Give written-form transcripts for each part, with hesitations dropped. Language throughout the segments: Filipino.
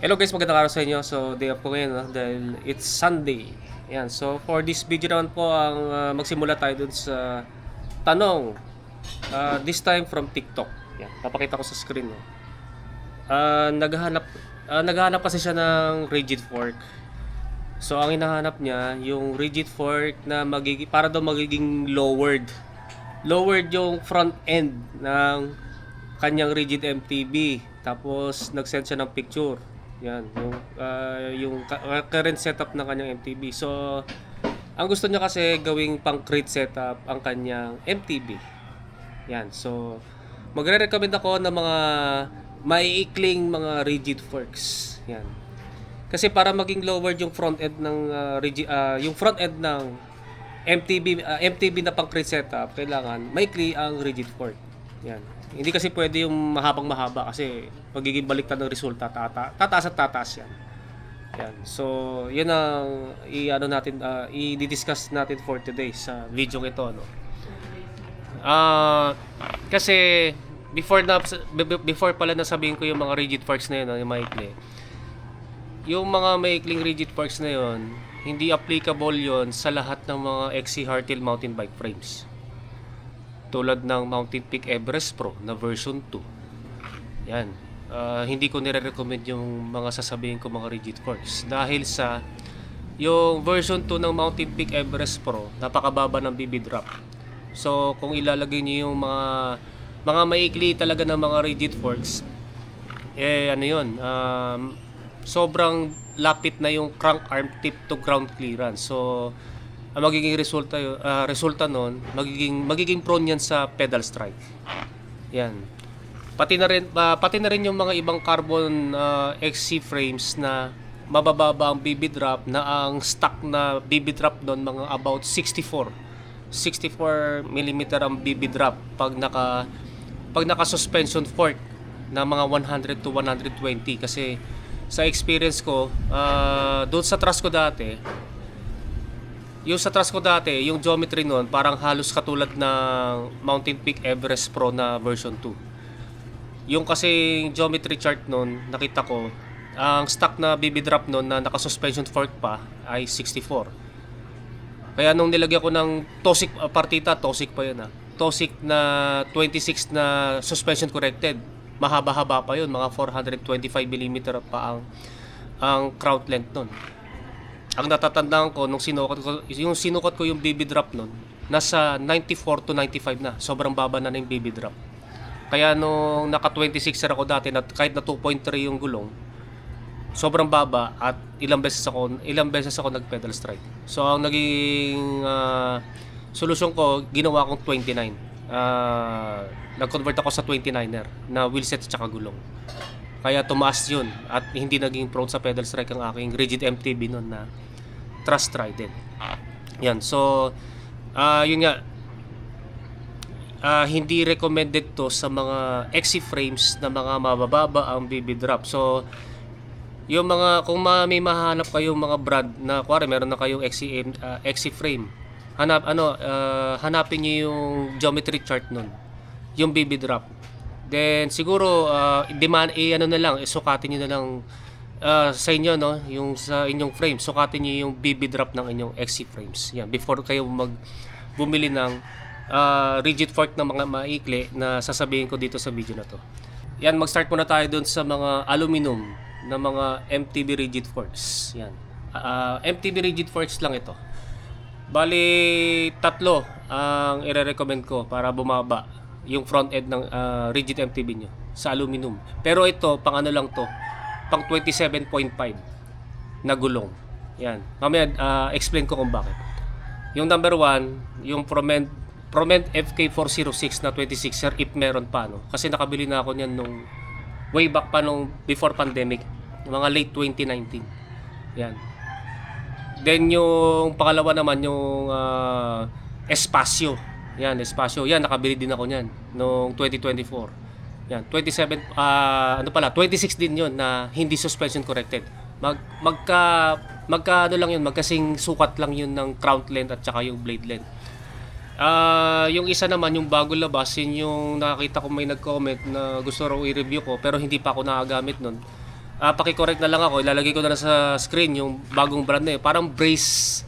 Hello guys, magandang araw sa inyo. So, day off ko ngayon, dahil it's Sunday. Yan. So, for this video naman po, magsimula tayo dun sa tanong. This time from TikTok. Yan. Papakita ko sa screen. No? Naghahanap kasi siya ng rigid fork. So, ang hinahanap niya, yung rigid fork na para daw magiging lowered. Lowered yung front end ng kanyang rigid MTB. Tapos, nag-send siya ng picture. Yan, yung current setup ng kanyang MTB. So, ang gusto niya kasi gawing pang crate setup ang kanyang MTB. Yan, so magre-recommend ako ng mga maiikling mga rigid forks. Yan. Kasi para maging lowered yung front end ng yung front end ng MTB na pang crate setup, kailangan maikli ang rigid fork. Yan. Hindi kasi pwede yung mahabang-mahaba kasi magiging baliktad ng resulta, tataas at tataas yan. Yan. So, yun ang i-discuss natin for today sa video ito, no. Kasi before pala nasabihin ko yung mga rigid forks na yun, yung maikli. Yung mga maikling rigid forks na yun, hindi applicable yon sa lahat ng mga XC hardtail mountain bike frames. Tulad ng Mountain Peak Everest Pro na version 2. Yan. Hindi ko nire-recommend yung mga sasabihin ko mga rigid forks. Dahil sa yung version 2 ng Mountain Peak Everest Pro, napakababa ng BB drop. So, kung ilalagay niyo yung mga maikli talaga ng mga rigid forks, sobrang lapit na yung crank arm tip to ground clearance. So, ang magiging resulta nun, magiging prone yan sa pedal strike. Yan. Pati na rin yung mga ibang carbon XC frames na mabababa ang BB drop, na ang stock na BB drop doon mga about 64 mm ang BB drop pag naka suspension fork na mga 100 to 120. Kasi sa experience ko, doon sa Trust ko dati, yung geometry noon parang halos katulad ng Mountain Peak Everest Pro na version 2. Yung kasi geometry chart noon, nakita ko, ang stock na BB drop noon na naka-suspension fork pa ay 64. Kaya nung nilagyan ko ng Tosic partita, Tosic pa yun Tosic na 26 na suspension corrected, mahaba-haba pa yun, mga 425 mm pa ang crown length noon. Ang natatandaan ko nung sinukat ko yung BB drop nun, nasa 94 to 95 na. Sobrang baba na yung BB drop. Kaya nung naka 26er ako dati, kahit na 2.3 yung gulong, sobrang baba at ilang beses ako nag pedal strike. So ang naging solusyon ko, ginawa kong 29. Nag-convert ako sa 29er na wheelset at saka gulong. Kaya tumaas yun at hindi naging prone sa pedal strike ang aking rigid MTB noon na Trust Trident. Yan. So, yun nga. Hindi recommended to sa mga XC frames na mga mabababa ang BB drop. So, yung mga, kung may mahanap kayong mga brand na, kuwari meron na kayong XC frame, hanapin niyo yung geometry chart nun, yung BB drop. Then siguro sukatin niyo na lang sa inyo, no, yung sa inyong frame, sukatin niyo yung BB drop ng inyong XC frames. Yan, before kayo bumili ng rigid fork na mga maikli na sasabihin ko dito sa video na to. Yan, mag-start muna tayo dun sa mga aluminum na mga MTB rigid forks. Yan. MTB rigid forks lang ito. Bali, tatlo ang ire-recommend ko para bumaba yung front end ng rigid MTB nyo sa aluminum. Pero ito, pang ano lang to, pang 27.5 na gulong. Yan. Mamaya explain ko kung bakit. Yung number 1, yung Proment FK406 na 26er, if meron pa, no? Kasi nakabili na ako niyan nung way back pa nung before pandemic, mga late 2019. Yan. Then yung pangalawa naman yung Espacio. Yan, Espacio. Yan, nakabili din ako niyan noong 2024. Yan, 26 din 'yon na hindi suspension corrected. Magkasing sukat lang 'yun ng crown length at saka yung blade length. Yung isa naman, yung bago labas, yun yung nakita ko may nag-comment na gusto raw i-review ko pero hindi pa ako nakagamit nun. paki-correct na lang ako, ilalagay ko na lang sa screen yung bagong brand na parang Brace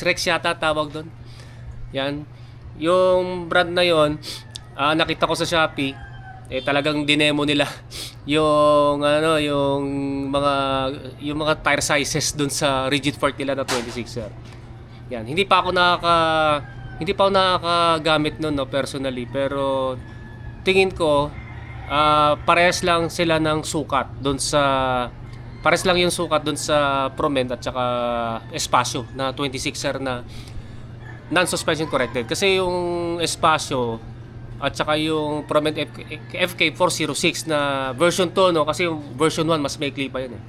Rex yata tawag doon. Yan. Yung brand na yon, nakita ko sa Shopee, talagang dinemo nila yung mga tire sizes doon sa rigid fork nila na 26er. Yan, hindi pa ako nakakagamit noon, no, personally, pero tingin ko parehas lang sila ng sukat doon sa parehas lang yung sukat doon sa Proment at saka Espacio na 26er na non-suspension corrected. Kasi yung Espacio at saka yung Proment FK406 na version 2, no, kasi yung version 1 mas maikli pa yun eh.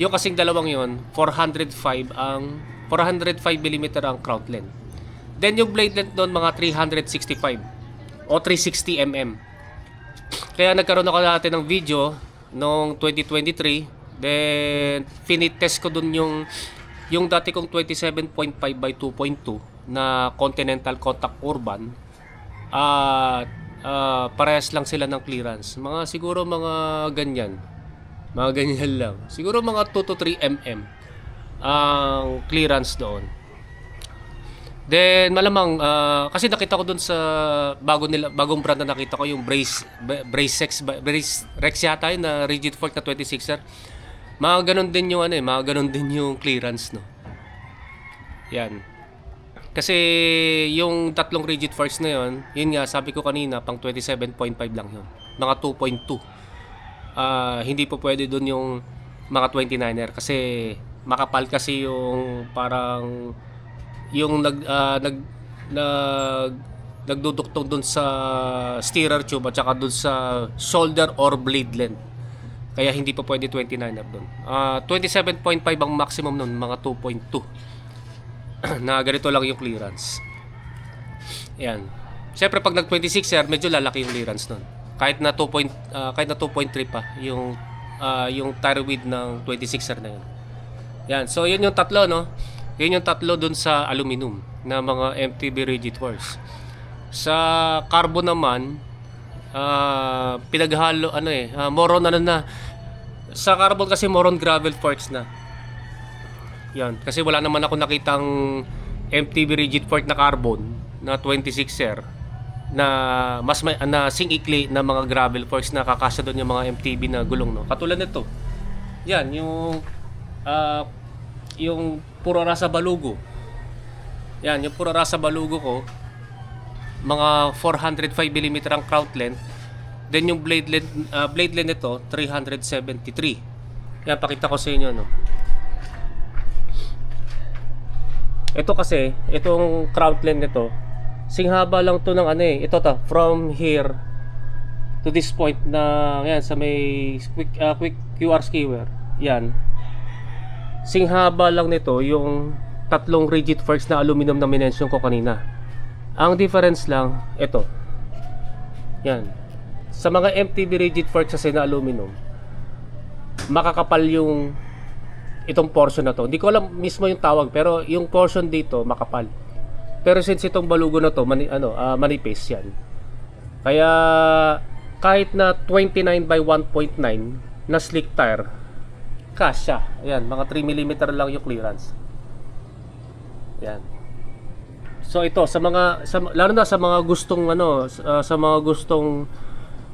Yung kasing dalawang yun, 405 mm ang crown length. Then yung blade length doon mga 365 o 360 mm. Kaya nagkaroon ako natin ng video noong 2023. Then finite test ko doon yung dati kong 27.5 by 2.2 na Continental Contact Urban. Parehas lang sila ng clearance. Siguro mga ganyan. Mga ganyan lang. Siguro mga 2 to 3 mm ang clearance doon. Then malamang kasi nakita ko doon sa bagong brand na nakita ko yung Brace Rex yata yun na rigid fork na 26er. Mga ganun din yung mga ganun din yung clearance, no. Yan. Kasi yung tatlong rigid forks na yun nga sabi ko kanina pang 27.5 lang yun. Mga 2.2. Hindi po pwede doon yung mga 29er kasi makapal kasi yung parang yung nagduduktong doon sa steerer tube at saka doon sa shoulder or blade length. Kaya hindi pa pwede 29er doon. 27.5 ang maximum noon, mga 2.2. na ganito lang yung clearance. Yan. Siyempre pag nag 26er, medyo lalaki yung clearance noon. Kahit na 2.3 pa yung tire width ng 26er na yun. Yan. So yun yung tatlo, no. Yun yung tatlo dun sa aluminum na mga MTB rigid forks. Sa carbon naman, pinaghalo moron na. Sa carbon kasi moron gravel forks na. Yan, kasi wala naman ako nakitang MTB rigid fork na carbon na 26er na mas na sing-ikli na mga gravel forks na kakasya doon yung mga MTB na gulong, no. Katulad nito. Yan, yung puro rasa balugo. Yan, yung puro rasa balugo ko, mga 405 mm ang crown length. Then yung blade length nito 373. Yan, pakita ko sa inyo, no. Ito kasi, itong crown length nito, singhaba lang to ng ito from here to this point na yan sa may quick QR skewer. Yan. Singhaba lang nito yung tatlong rigid forks na aluminum na minention ko kanina. Ang difference lang, ito. Yan. Sa mga MTB rigid forks kasi na aluminum, makakapal yung itong portion na to. Hindi ko alam mismo yung tawag, pero yung portion dito makapal. Pero since itong balugo na to, manipis yan. Kaya kahit na 29 by 1.9 na slick tire, kasya. Ayan, mga 3 mm lang yung clearance. Ayan. So ito lalo na sa mga gustong sa mga gustong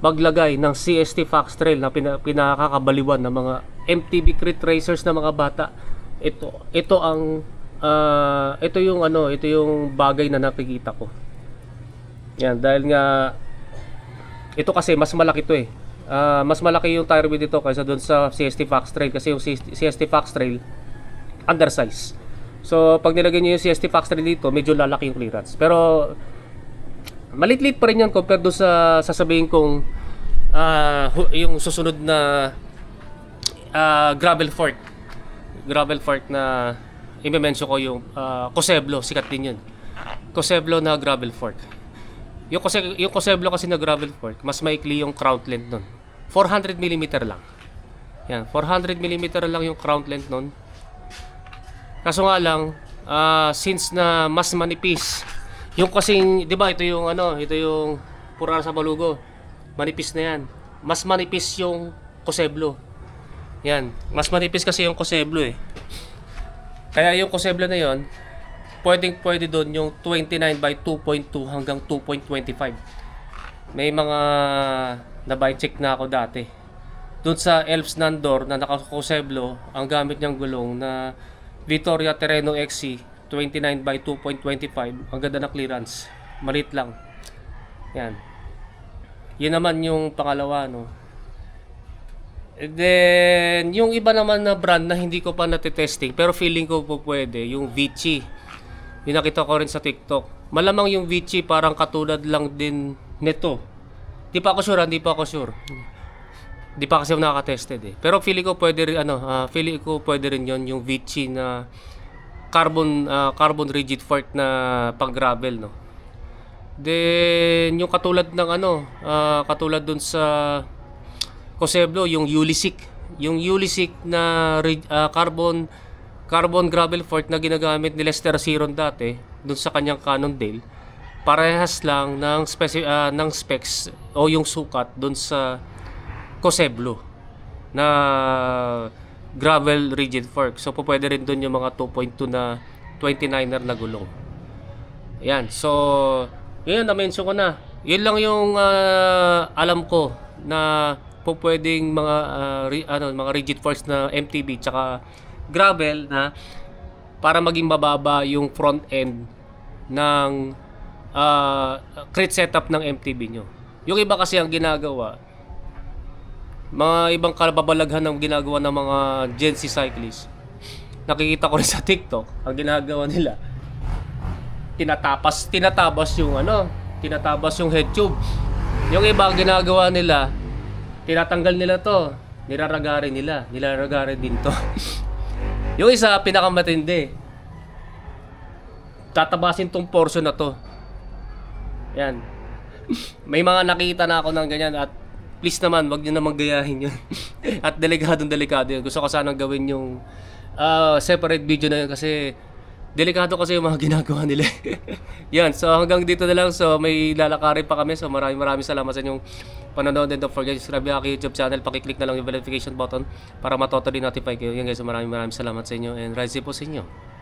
maglagay ng CST Fox Trail na pinakakabaliwan ng mga MTB crit racers na mga bata. Ito yung bagay na nakikita ko. Yan, dahil nga ito kasi mas malaki to eh. Mas malaki yung tire width dito kaysa doon sa CST Fox Trail kasi yung CST Fox Trail undersize. So pag nilagay niyo yung CST Fox Trail dito, medyo lalaki yung clearance. Pero maliit-liit pa rin yan compared doon sa sasabihin kong yung susunod na gravel fork na i-mention ko yung Coseblo, sikat din yun. Coseblo na gravel fork. Yung Coseblo kasi na gravel fork, mas maikli yung crown length nun. 400 mm lang. Yan, 400 mm lang yung crown length nun. Kaso nga lang, since na mas manipis, yung kasing, di ba, ito yung pura sa balugo. Manipis na yan. Mas manipis yung Coseblo. Yan. Mas manipis kasi yung Coseblo eh. Kaya yung Coseblo na yon, pwede doon yung 29 by 2.2 hanggang 2.25. May mga na-buy check na ako dati. Doon sa Elves Nandor na naka-Coseblo, ang gamit niyang gulong na Vittoria Terreno XC 29 by 2.25. Ang ganda na clearance. Maliit lang. Yan. Yun naman yung pangalawa, no. And then, yung iba naman na brand na hindi ko pa natitesting, pero feeling ko po pwede, yung Vici. Yung nakita ko rin sa TikTok. Malamang yung Vici parang katulad lang din nito. Di pa ako sure. Di pa kasi ako nakaka-tested eh. Pero feeling ko pwede rin, feeling ko pwede rin yon yung Vici na carbon rigid fork na pang gravel, no. Then, yung katulad ng katulad dun sa Coseblo, yung Ulysik. Yung Ulysik na carbon gravel fork na ginagamit ni Lester Siron dati dun sa kanyang Cannondale. Parehas lang ng specs o yung sukat dun sa Coseblo na gravel rigid fork. So, pwede rin dun yung mga 2.2 na 29er na gulong. Ayan. So, yun, na-mention ko na. Yun lang yung alam ko na pwedeng mga rigid forks na MTB tsaka gravel na para maging mababa yung front end ng crate setup ng MTB nyo. Yung iba kasi ang ginagawa, mga ibang kababalaghan ng ginagawa ng mga Gen Z cyclists. Nakikita ko rin sa TikTok, ang ginagawa nila, tinatabas yung head tube. Yung iba ang ginagawa nila, tinatanggal nila to, nilalagarin din to. Yung isa, pinakamatindi, tatabasin tong portion na to. Yan. May mga nakita na ako ng ganyan at please naman, wag nyo namang gayahin yun. At delikado yun. Gusto ko sanang gawin yung separate video na yun kasi delikado kasi yung mga ginagawa nila. Yan, so hanggang dito na lang. So may lalakarin pa kami. So maraming salamat sa inyong panonood. And don't forget to subscribe ang aking YouTube channel. Pakiclick na lang yung notification button para matotally notify kayo. Yan guys, so maraming salamat sa inyo and ride safe po sa inyo.